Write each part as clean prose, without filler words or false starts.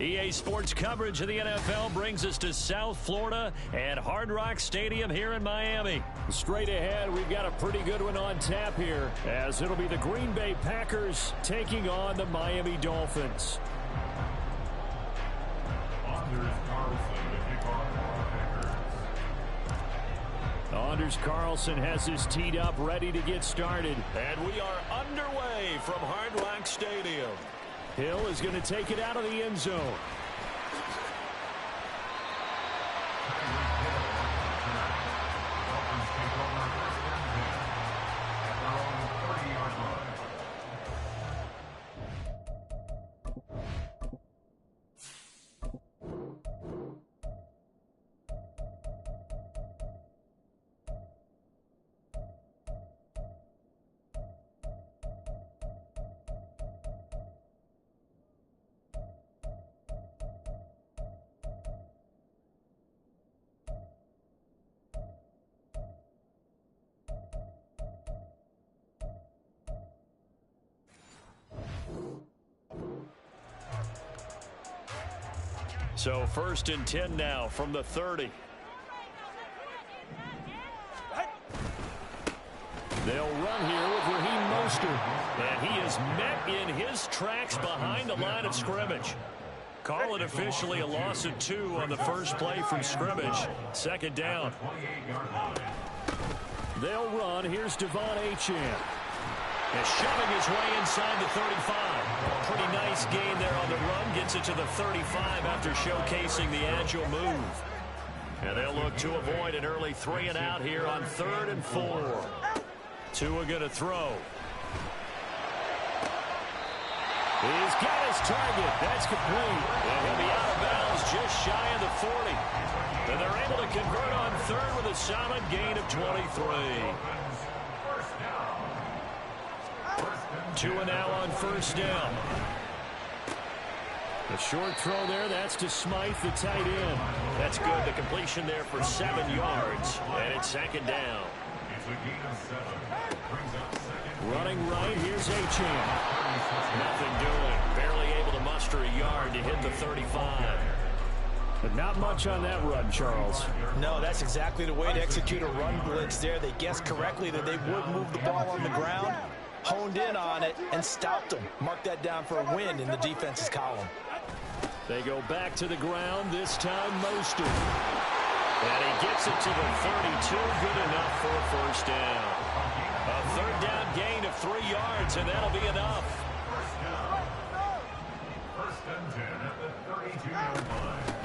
EA Sports coverage of the NFL brings us to South Florida at Hard Rock Stadium here in Miami. Straight ahead, we've got a pretty good one on tap here, as it'll be the Green Bay Packers taking on the Miami Dolphins. Anders Carlson has his teed up, ready to get started. And we are underway from Hard Rock Stadium. Hill is going to take it out of the end zone. So 1st and 10 now from the 30. They'll run here with Raheem Mostert. And he is met in his tracks behind the line of scrimmage. Call it officially a loss of 2 on the first play from scrimmage. 2nd down. They'll run. Here's Devon Achane. Is shoving his way inside the 35. Pretty nice gain there on the run. Gets it to the 35 after showcasing the agile move. And they'll look to avoid an early 3 and out here on 3rd and 4. Tua going to throw. He's got his target. That's complete. And he'll be out of bounds just shy of the 40. And they're able to convert on 3rd with a solid gain of 23. Tua now on 1st down. A short throw there. That's to Smythe, the tight end. That's good. The completion there for 7 yards. And it's 2nd down. Running right. Here's Achane. Nothing doing. Barely able to muster a yard to hit the 35. But not much on that run, Charles. No, that's exactly the way to execute a run blitz there. They guessed correctly that they would move the ball on the ground, honed in on it, and stopped them. Mark that down for a win in the defense's column. They go back to the ground, this time Mostert. And he gets it to the 32, good enough for a 1st down. A 3rd down gain of 3 yards, and that'll be enough.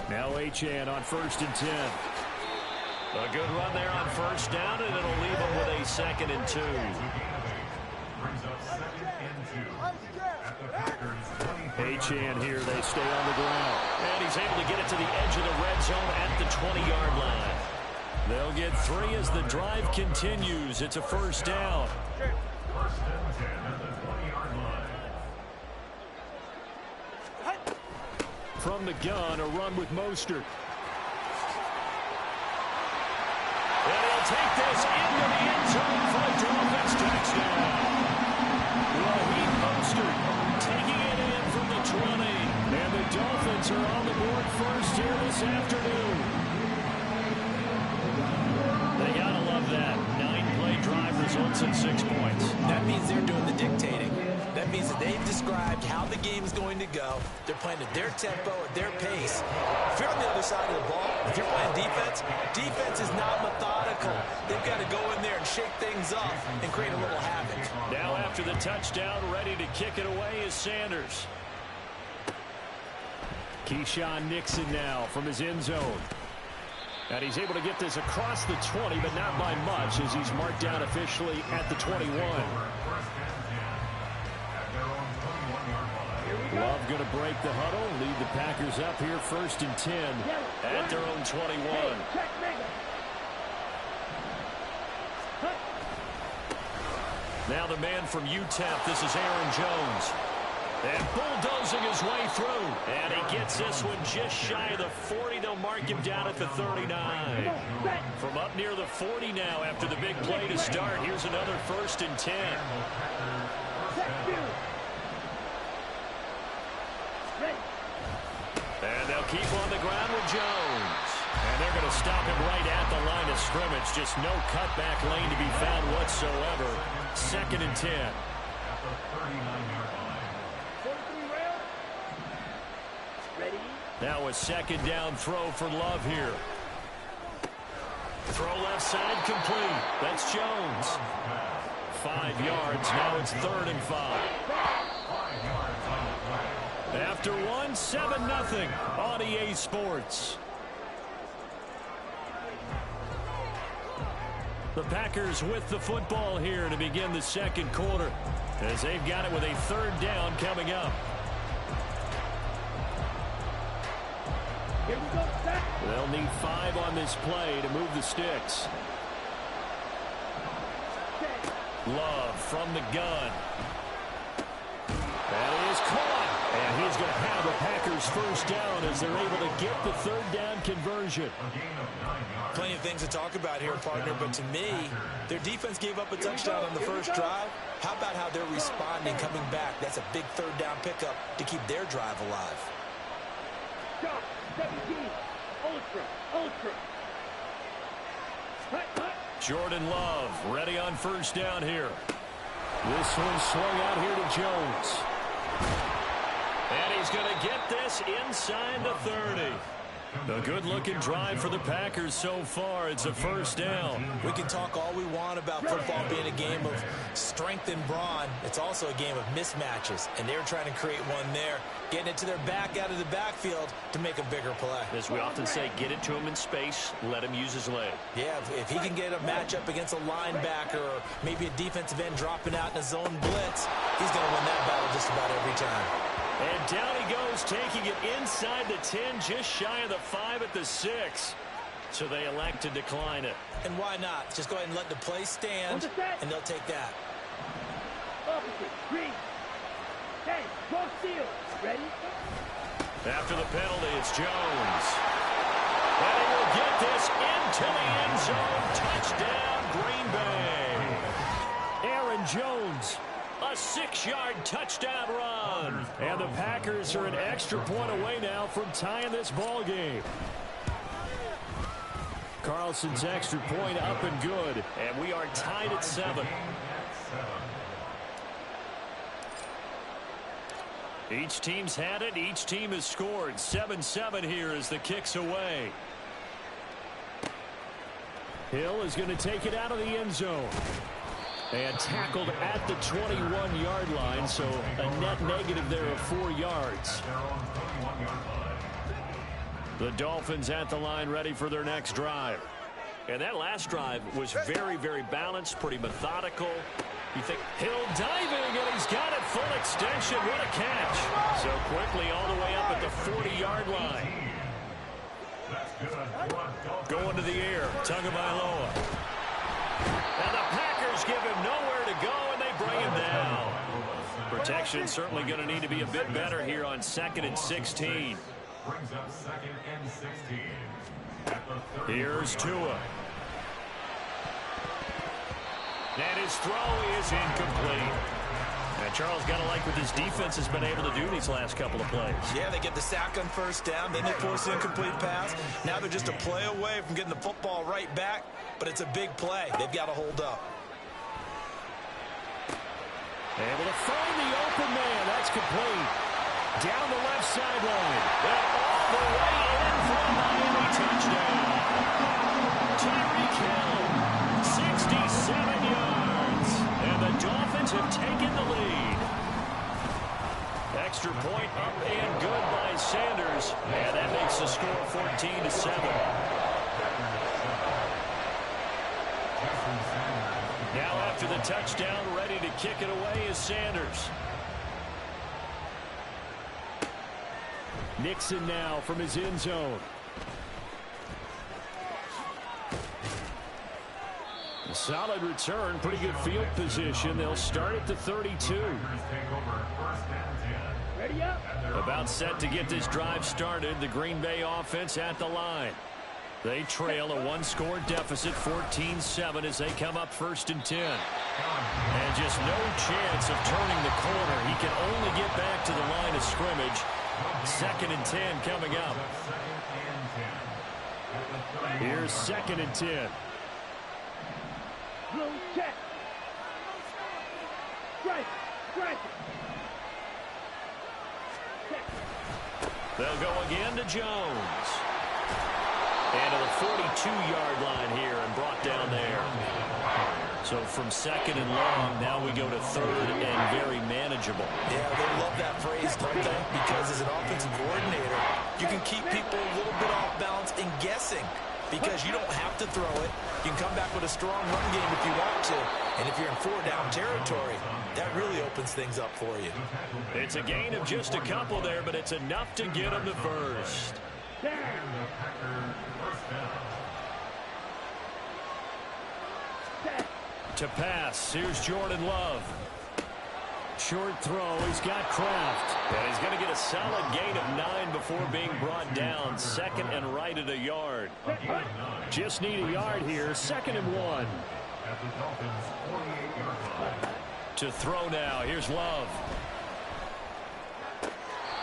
Now Achane on 1st and 10. A good run there on 1st down, and it'll leave him with a 2nd and 2. Achane here, they stay on the ground. And he's able to get it to the edge of the red zone at the 20-yard line. They'll get 3 as the drive continues. It's a 1st down. From the gun, a run with Mostert. And he'll take this into the end zone for a Dolphins touchdown. Raheem Mostert taking it in from the 20. And the Dolphins are on the board first here this afternoon. They gotta love that. 9-play drive results in 6 points. That means they're doing the dictating. That means that they've described how the game's going to go. They're playing at their tempo, at their pace. If you're on the other side of the ball, if you're playing defense, defense is not methodical. They've got to go in there and shake things up and create a little havoc. Now after the touchdown, ready to kick it away is Sanders. Keyshawn Nixon now from his end zone. And he's able to get this across the 20, but not by much, as he's marked down officially at the 21. Love going to break the huddle, lead the Packers up here 1st and 10 at their own 21. Now the man from UTEP, this is Aaron Jones. And bulldozing his way through. And he gets this one just shy of the 40. They'll mark him down at the 39. From up near the 40 now after the big play to start. Here's another 1st and 10. And they'll keep on the ground with Jones. And they're going to stop him right at the line of scrimmage. Just no cutback lane to be found whatsoever. 2nd and 10. Now a 2nd down throw for Love here. Throw left side complete. That's Jones. 5 yards. Now it's 3rd and 5. After 1, 7-0 on EA Sports. The Packers with the football here to begin the 2nd quarter, as they've got it with a 3rd down coming up. They'll need 5 on this play to move the sticks. Love from the gun. That is caught. And he's going to have the Packers 1st down as they're able to get the 3rd down conversion. Plenty of things to talk about here, partner, but to me, their defense gave up a touchdown on the first drive. How about how they're responding, coming back? That's a big 3rd down pickup to keep their drive alive. 17, ultra. Jordan Love ready on 1st down here. This one swung out here to Jones. And he's going to get this inside the 30. A good-looking drive for the Packers so far. It's a 1st down. We can talk all we want about football being a game of strength and brawn. It's also a game of mismatches, and they're trying to create one there, getting it to their back out of the backfield to make a bigger play. As we often say, get it to him in space, let him use his leg. Yeah, if he can get a matchup against a linebacker or maybe a defensive end dropping out in a zone blitz, he's going to win that battle just about every time. And down he goes, taking it inside the 10, just shy of the 5 at the 6. So they elect to decline it. And why not? Just go ahead and let the play stand, and they'll take that. Opposite, green. Hey, go steal. Ready? After the penalty, it's Jones. And he will get this into the end zone. Touchdown, Green Bay. Aaron Jones. A 6-yard touchdown run. And the Packers are an extra point away now from tying this ball game. Carlson's extra point up and good. And we are tied at 7. Each team's had it. Each team has scored. 7-7 here as the kick's away. Hill is going to take it out of the end zone. And tackled at the 21-yard line, so a net negative there of 4 yards. The Dolphins at the line ready for their next drive. And that last drive was very, very balanced, pretty methodical. You think Hill diving, and he's got it full extension. What a catch. So quickly all the way up at the 40-yard line. Going to the air, Tagovailoa. And the Packers give him nowhere to go, and they bring him down. Protection certainly going to need to be a bit better here on 2nd and 16. Brings up 2nd and 16. Here's Tua. And his throw is incomplete. And Charles, got to like what this defense has been able to do these last couple of plays. Yeah, they get the sack on 1st down, then they force an incomplete pass. Now they're just a play away from getting the football right back, but it's a big play. They've got to hold up. Able to find the open man. That's complete. Down the left sideline. And all the way in for a Miami touchdown. Tyreek Hill, 67 yards. And the Dolphins have taken the lead. Extra point up and good by Sanders. And that makes the score 14-7. Now after the touchdown, ready to kick it away is Sanders. Nixon now from his end zone. A solid return, pretty good field position. They'll start at the 32. Ready up. About set to get this drive started. The Green Bay offense at the line. They trail a one-score deficit, 14-7, as they come up 1st and 10. And just no chance of turning the corner. He can only get back to the line of scrimmage. 2nd and 10 coming up. Here's 2nd and 10. Blue check. Strike. Strike. Check. They'll go again to Jones. And to the 42-yard line here and brought down there. So from 2nd and long, now we go to 3rd and very manageable. Yeah, they love that phrase, don't they? Because as an offensive coordinator, you can keep people a little bit off balance and guessing because you don't have to throw it. You can come back with a strong run game if you want to. And if you're in 4-down territory, that really opens things up for you. It's a gain of just a couple there, but it's enough to get them to first. To pass, here's Jordan Love. Short throw, he's got Kraft. And he's going to get a solid gain of 9 before being brought down. 2nd and right at a yard. Just need a yard here, 2nd and 1. To throw now, here's Love.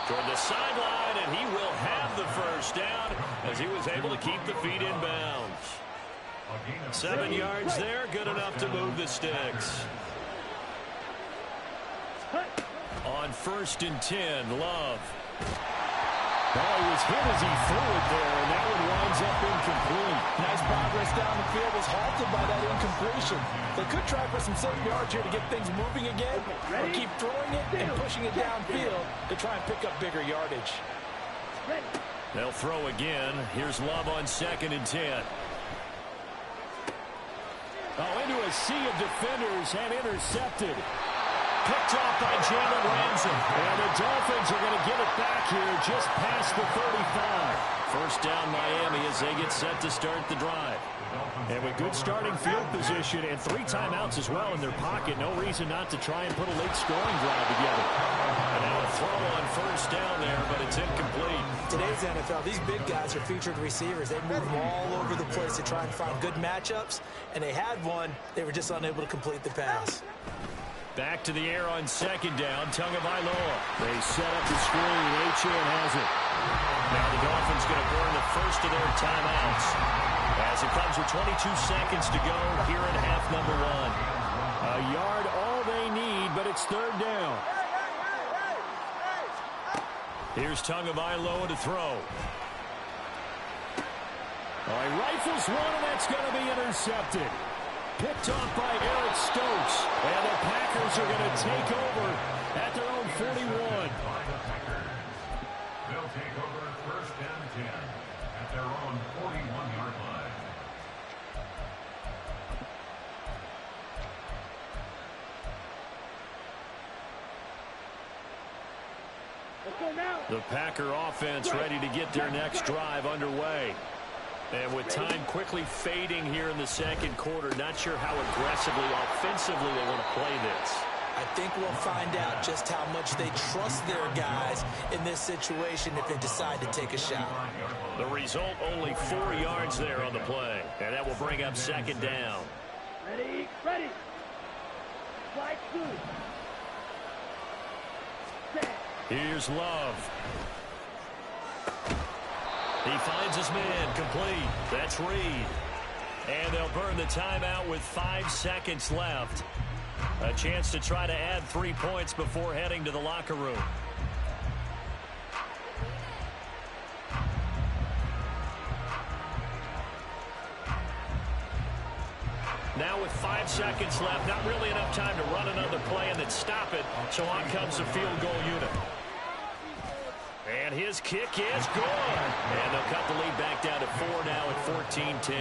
Toward the sideline, and he will have the first down as he was able to keep the feet in bounds. 7 yards there, good enough to move the sticks. On 1st and 10, Love. Well, he was hit as he threw it there, and that one winds up incomplete. Nice progress down the field was halted by that incompletion. They could try for some safe yards here to get things moving again, or keep throwing it and pushing it downfield to try and pick up bigger yardage. They'll throw again. Here's Love on 2nd and 10. Oh, into a sea of defenders and intercepted. Picked off by Jalen Ramsey. And the Dolphins are going to get it back here just past the 35. First down Miami as they get set to start the drive. And with good starting field position and 3 timeouts as well in their pocket, no reason not to try and put a late scoring drive together. And now a throw on first down there, but it's incomplete. Today's NFL, these big guys are featured receivers. They move them all over the place to try and find good matchups, and they had one. They were just unable to complete the pass. Back to the air on 2nd down, Tagovailoa. They set up the screen. Achane has it. Now the Dolphins going to burn the first of their timeouts as it comes with 22 seconds to go here in half number 1. A yard all they need, but it's 3rd down. Here's Tagovailoa to throw. Oh, he rifles one, and that's going to be intercepted. Picked off by Eric Stokes. And the Packers are going to take over at their own 41. They'll take over 1st and 10 at their own 41-yard line. Let's go now. The Packer offense ready to get their next drive underway. And with time quickly fading here in the 2nd quarter, not sure how aggressively, offensively they want to play this. I think we'll find out just how much they trust their guys in this situation if they decide to take a shot. The result, only 4 yards there on the play. And that will bring up 2nd down. Ready, ready. Slide 2. Set. Here's Love. He finds his man, complete. That's Reed. And they'll burn the timeout with 5 seconds left. A chance to try to add 3 points before heading to the locker room. Now with 5 seconds left, not really enough time to run another play and then stop it. So on comes the field goal unit. And his kick is good. And they'll cut the lead back down to 4 now at 14-10.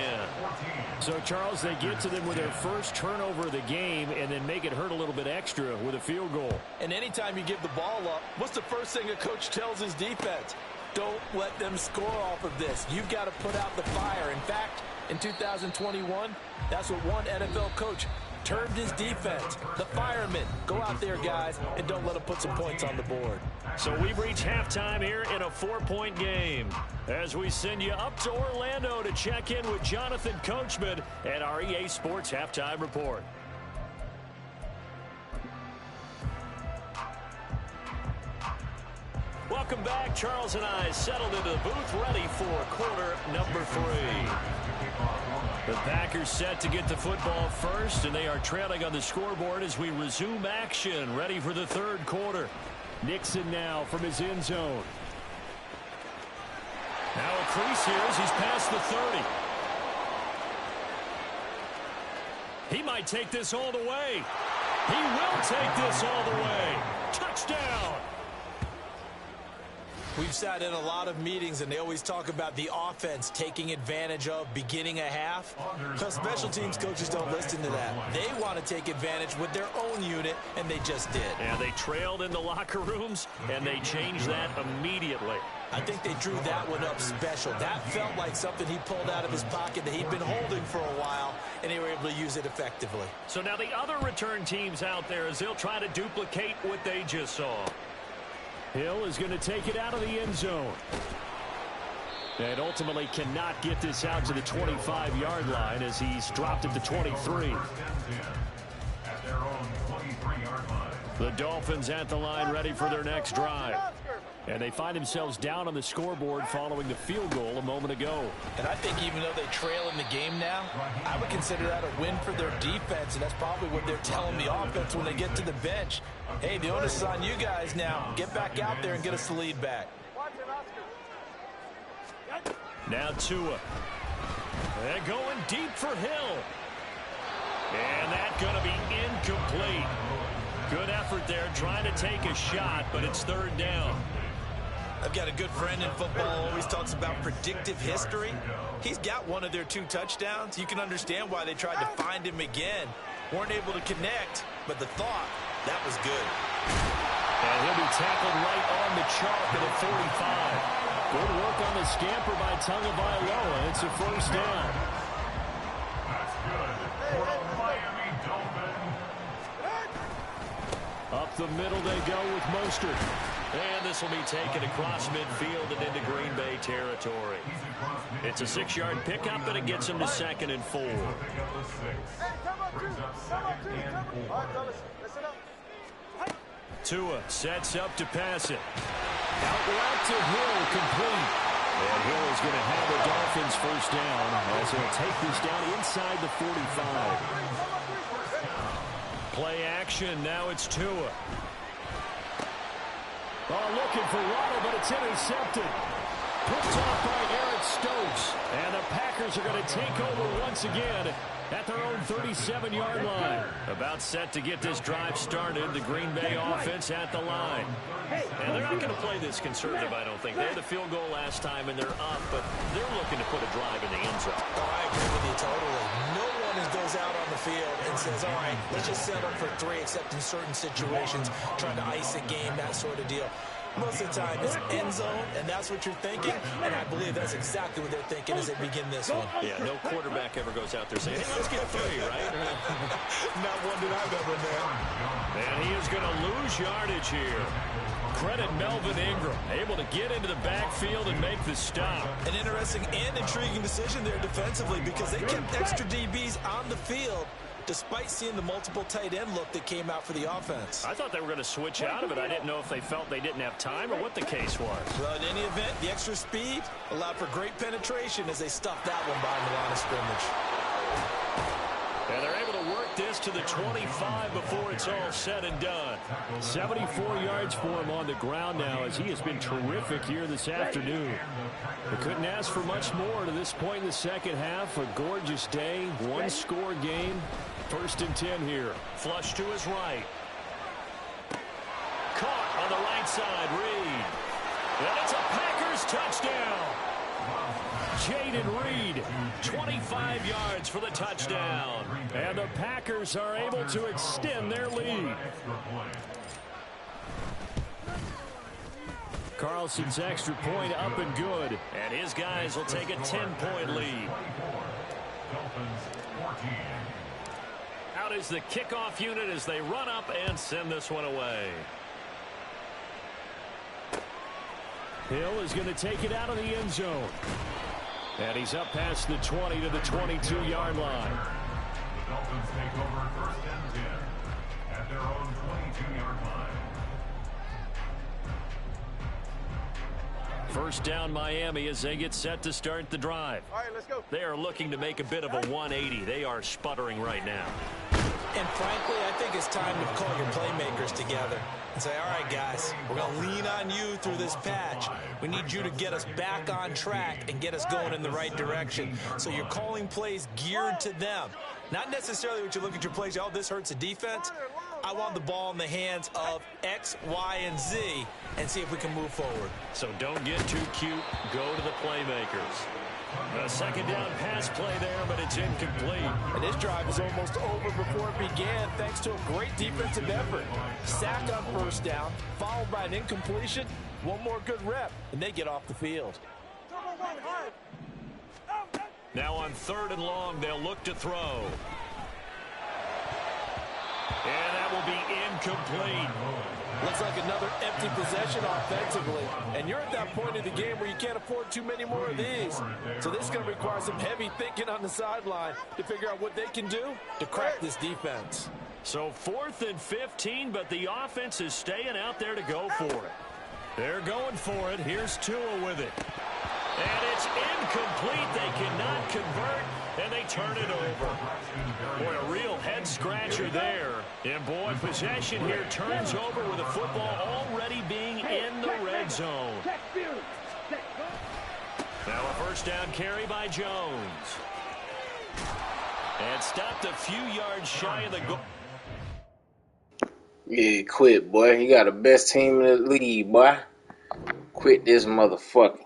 So, Charles, they get to them with their first turnover of the game and then make it hurt a little bit extra with a field goal. And anytime you give the ball up, what's the first thing a coach tells his defense? Don't let them score off of this. You've got to put out the fire. In fact, in 2021, that's what one NFL coach termed his defense. The firemen. Go out there, guys, and don't let them put some points on the board. So we've reached halftime here in a 4-point game as we send you up to Orlando to check in with Jonathan Coachman at our EA Sports Halftime Report. Welcome back. Charles and I settled into the booth, ready for quarter number 3. The Packers set to get the football first, and they are trailing on the scoreboard as we resume action, ready for the third quarter. Nixon now from his end zone. Now a crease here as he's past the 30. He might take this all the way. He will take this all the way. Touchdown. We've sat in a lot of meetings, and they always talk about the offense taking advantage of beginning a half. Because special teams coaches don't listen to that. They want to take advantage with their own unit, and they just did. And they trailed in the locker rooms, and they changed that immediately. I think they drew that one up special. That felt like something he pulled out of his pocket that he'd been holding for a while, and they were able to use it effectively. So now the other return teams out there, as they'll try to duplicate what they just saw. Hill is going to take it out of the end zone. And ultimately cannot get this out to the 25-yard line as he's dropped at the 23. At their own 23-yard line. The Dolphins at the line ready for their next drive. And they find themselves down on the scoreboard following the field goal a moment ago. And I think even though they trail in the game now, I would consider that a win for their defense, and that's probably what they're telling the offense when they get to the bench. Hey, the onus is on you guys now. Get back out there and get us the lead back. Now Tua. They're going deep for Hill. And that's going to be incomplete. Good effort there trying to take a shot, but it's third down. I've got a good friend in football, always talks about predictive history. He's got one of their 2 touchdowns. You can understand why they tried to find him again. Weren't able to connect, but the thought, that was good. And he'll be tackled right on the chalk at the 45. Good work on the scamper by Tagovailoa. It's a first down. That's good for the Miami Dolphins. Up the middle they go with Mostert. And this will be taken across midfield and into Green Bay territory. It's a 6-yard pickup, and it gets him to 2nd and 4. Pick up the 6. Brings up 2nd and 4. Tua sets up to pass it. Out route to Hill, complete. And Hill is going to have the Dolphins first down as he'll take this down inside the 45. Play action, now it's Tua. Oh, looking for Waddle, but it's intercepted. Picked off by Eric Stokes. And the Packers are going to take over once again at their own 37-yard line. About set to get this drive started. The Green Bay offense at the line. And they're not going to play this conservative, I don't think. They had the field goal last time, and they're up, but they're looking to put a drive in the end zone. Oh, I agree with you totally. No one goes out on the field and says, all right, let's just settle for 3, except in certain situations, trying to ice a game, that sort of deal. Most of the time, it's end zone, and that's what you're thinking, and I believe that's exactly what they're thinking as they begin this one. Yeah, no quarterback ever goes out there saying, hey, let's get 3, right? Not one that I've ever met. And he is going to lose yardage here. Credit Melvin Ingram, able to get into the backfield and make the stop. An interesting and intriguing decision there defensively because they kept extra DBs on the field despite seeing the multiple tight end look that came out for the offense. I thought they were going to switch out of it. I didn't know if they felt they didn't have time or what the case was. Well, in any event, the extra speed allowed for great penetration as they stuffed that one behind the line of scrimmage. And they're able to work this to the 25 before it's all said and done. 74 yards for him on the ground now as he has been terrific here this afternoon. They couldn't ask for much more to this point in the second half. A gorgeous day, one-score game. 1st and 10 here. Flush to his right. Caught on the right side, Reed. And it's a Packers touchdown. Jayden Reed, 25 yards for the touchdown. and the Packers are able to extend their lead. Carlson's extra point up and good. And his guys will take a 10-point lead. Out is the kickoff unit as they run up and send this one away. Hill is going to take it out of the end zone. And he's up past the 20 to the 22-yard line. The Dolphins take over 1st and 10 at their own 22-yard line. First down Miami as they get set to start the drive. All right, let's go. They are looking to make a bit of a 180. They are sputtering right now. And frankly, I think it's time to call your playmakers together and say, all right, guys, we're going to lean on you through this patch. We need you to get us back on track and get us going in the right direction. So you're calling plays geared to them. Not necessarily what you look at your plays, oh, this hurts the defense. I want the ball in the hands of X, Y, and Z and see if we can move forward. So don't get too cute. Go to the playmakers. A second down pass play there, but it's incomplete. And this drive is almost over before it began thanks to a great defensive effort. Sack on first down, followed by an incompletion. One more good rep, and they get off the field. Now on 3rd and long, they'll look to throw. And that will be incomplete. Looks like another empty possession offensively. And you're at that point in the game where you can't afford too many more of these. So this is going to require some heavy thinking on the sideline to figure out what they can do to crack this defense. So 4th and 15, but the offense is staying out there to go for it. They're going for it. Here's Tua with it. And it's incomplete. They cannot convert, and they turn it over. Boy, a real head-scratcher there. And, boy, possession here turns over with the football already being in the red zone. Now a first down carry by Jones. And stopped a few yards shy of the goal. Yeah, quit, boy. You got the best team in the league, boy. Quit this motherfucker.